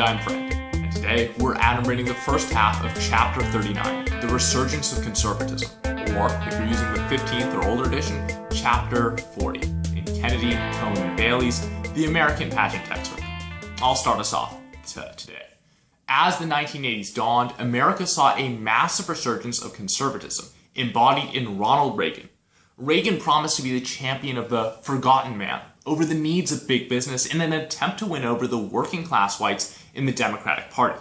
I'm Frank, and today we're adumbrating the first half of Chapter 39, The Resurgence of Conservatism, or, if you're using the 15th or older edition, Chapter 40, in Kennedy, Cohen, and Bailey's The American Pageant textbook. I'll start us off today. As the 1980s dawned, America saw a massive resurgence of conservatism, embodied in Ronald Reagan. Reagan promised to be the champion of the forgotten man over the needs of big business in an attempt to win over the working class whites in the Democratic Party.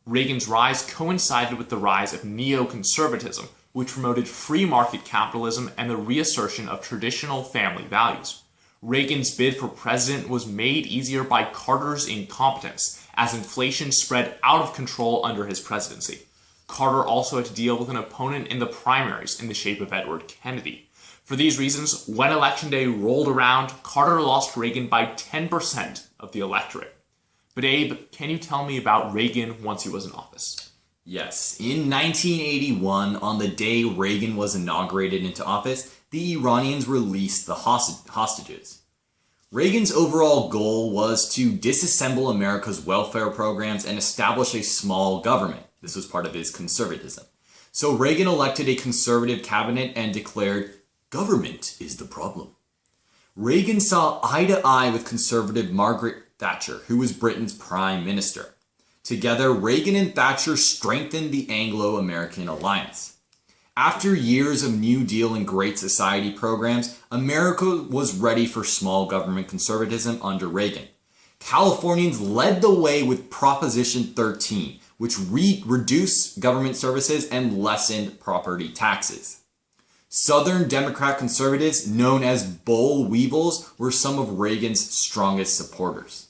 Reagan's rise coincided with the rise of neoconservatism, which promoted free market capitalism and the reassertion of traditional family values. Reagan's bid for president was made easier by Carter's incompetence, as inflation spread out of control under his presidency. Carter also had to deal with an opponent in the primaries in the shape of Edward Kennedy. For these reasons, when Election Day rolled around, Carter lost Reagan by 10% of the electorate. But Abe, can you tell me about Reagan once he was in office? Yes, in 1981, on the day Reagan was inaugurated into office, the Iranians released the hostages. Reagan's overall goal was to disassemble America's welfare programs and establish a small government. This was part of his conservatism. So Reagan elected a conservative cabinet and declared, "Government is the problem." Reagan saw eye to eye with conservative Margaret Thatcher, who was Britain's prime minister. Together, Reagan and Thatcher strengthened the Anglo-American alliance. After years of New Deal and Great Society programs, America was ready for small government conservatism under Reagan. Californians led the way with Proposition 13, which reduced government services and lessened property taxes. Southern Democrat conservatives, known as boll weevils, were some of Reagan's strongest supporters.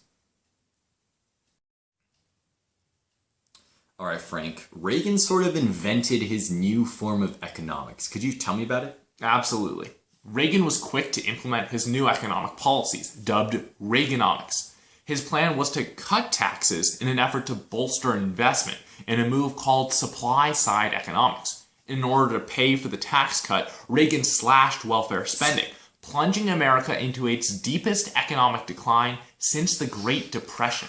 All right, Frank, Reagan sort of invented his new form of economics. Could you tell me about it? Absolutely. Reagan was quick to implement his new economic policies, dubbed Reaganomics. His plan was to cut taxes in an effort to bolster investment in a move called supply-side economics. In order to pay for the tax cut, Reagan slashed welfare spending, plunging America into its deepest economic decline since the Great Depression.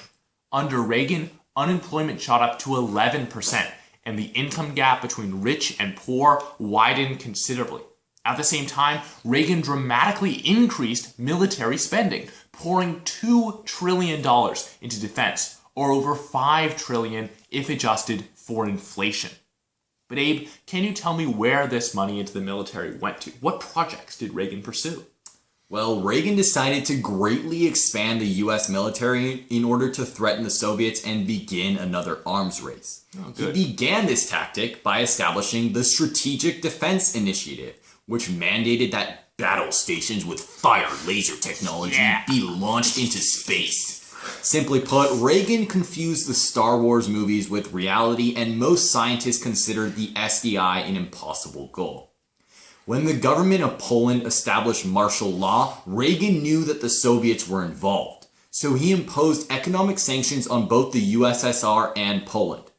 Under Reagan, unemployment shot up to 11%, and the income gap between rich and poor widened considerably. At the same time, Reagan dramatically increased military spending, pouring $2 trillion into defense, or over $5 trillion if adjusted for inflation. But Abe, can you tell me where this money into the military went to? What projects did Reagan pursue? Well, Reagan decided to greatly expand the U.S. military in order to threaten the Soviets and begin another arms race. He began this tactic by establishing the Strategic Defense Initiative, which mandated that battle stations with fire laser technology be launched into space. Simply put, Reagan confused the Star Wars movies with reality, and most scientists considered the SDI an impossible goal. When the government of Poland established martial law, Reagan knew that the Soviets were involved, so he imposed economic sanctions on both the USSR and Poland.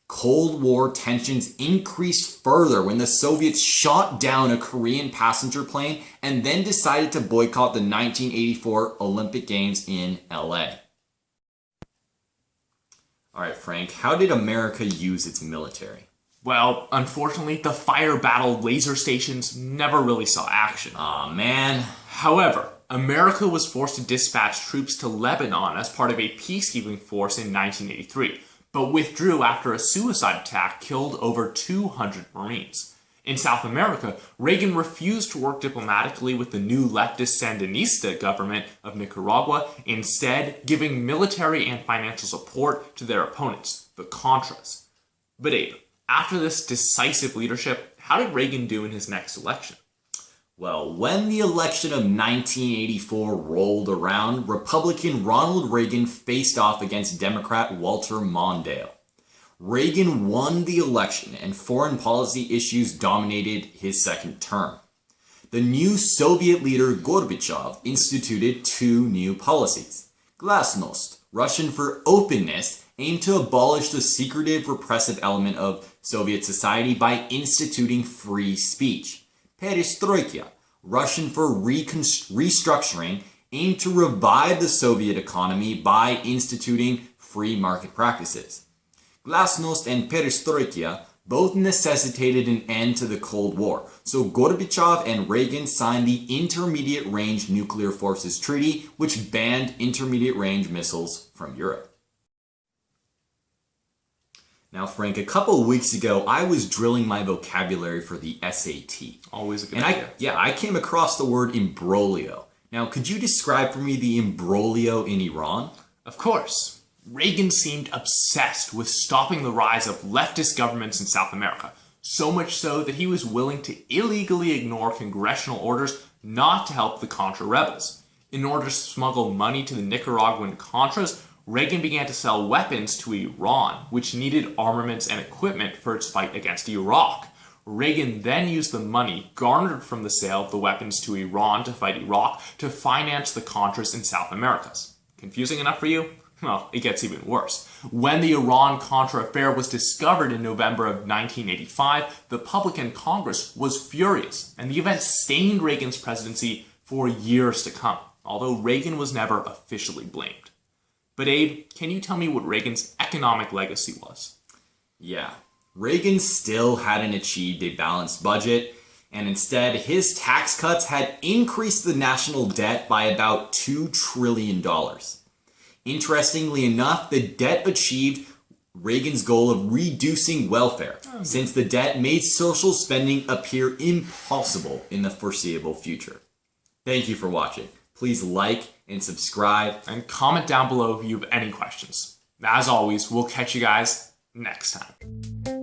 Cold War tensions increased further when the Soviets shot down a Korean passenger plane and then decided to boycott the 1984 Olympic Games in LA. All right, Frank, how did America use its military? Well, unfortunately, the fire-battled laser stations never really saw action. Aw, man. However, America was forced to dispatch troops to Lebanon as part of a peacekeeping force in 1983, but withdrew after a suicide attack killed over 200 Marines. In South America, Reagan refused to work diplomatically with the new leftist Sandinista government of Nicaragua, instead giving military and financial support to their opponents, the Contras. But Abe, after this decisive leadership, how did Reagan do in his next election? Well, when the election of 1984 rolled around, Republican Ronald Reagan faced off against Democrat Walter Mondale. Reagan won the election, and foreign policy issues dominated his second term. The new Soviet leader Gorbachev instituted two new policies. Glasnost, Russian for openness, aimed to abolish the secretive, repressive element of Soviet society by instituting free speech. Perestroika, Russian for restructuring, aimed to revive the Soviet economy by instituting free market practices. Glasnost and Perestroika both necessitated an end to the Cold War, so Gorbachev and Reagan signed the Intermediate Range Nuclear Forces Treaty, which banned intermediate range missiles from Europe. Now, Frank, a couple of weeks ago, I was drilling my vocabulary for the SAT. Always a good idea. I came across the word imbroglio. Now, could you describe for me the imbroglio in Iran? Of course. Reagan seemed obsessed with stopping the rise of leftist governments in South America, so much so that he was willing to illegally ignore congressional orders not to help the Contra rebels. In order to smuggle money to the Nicaraguan Contras, Reagan began to sell weapons to Iran, which needed armaments and equipment for its fight against Iraq. Reagan then used the money garnered from the sale of the weapons to Iran to fight Iraq to finance the Contras in South Americas. Confusing enough for you? Well, it gets even worse. When the Iran-Contra Affair was discovered in November of 1985, the Republican Congress was furious, and the event stained Reagan's presidency for years to come, although Reagan was never officially blamed. But Abe, can you tell me what Reagan's economic legacy was? Yeah, Reagan still hadn't achieved a balanced budget, and instead his tax cuts had increased the national debt by about $2 trillion. Interestingly enough, the debt achieved Reagan's goal of reducing welfare, since the debt made social spending appear impossible in the foreseeable future. Thank you for watching. Please like and subscribe. And comment down below if you have any questions. As always, we'll catch you guys next time.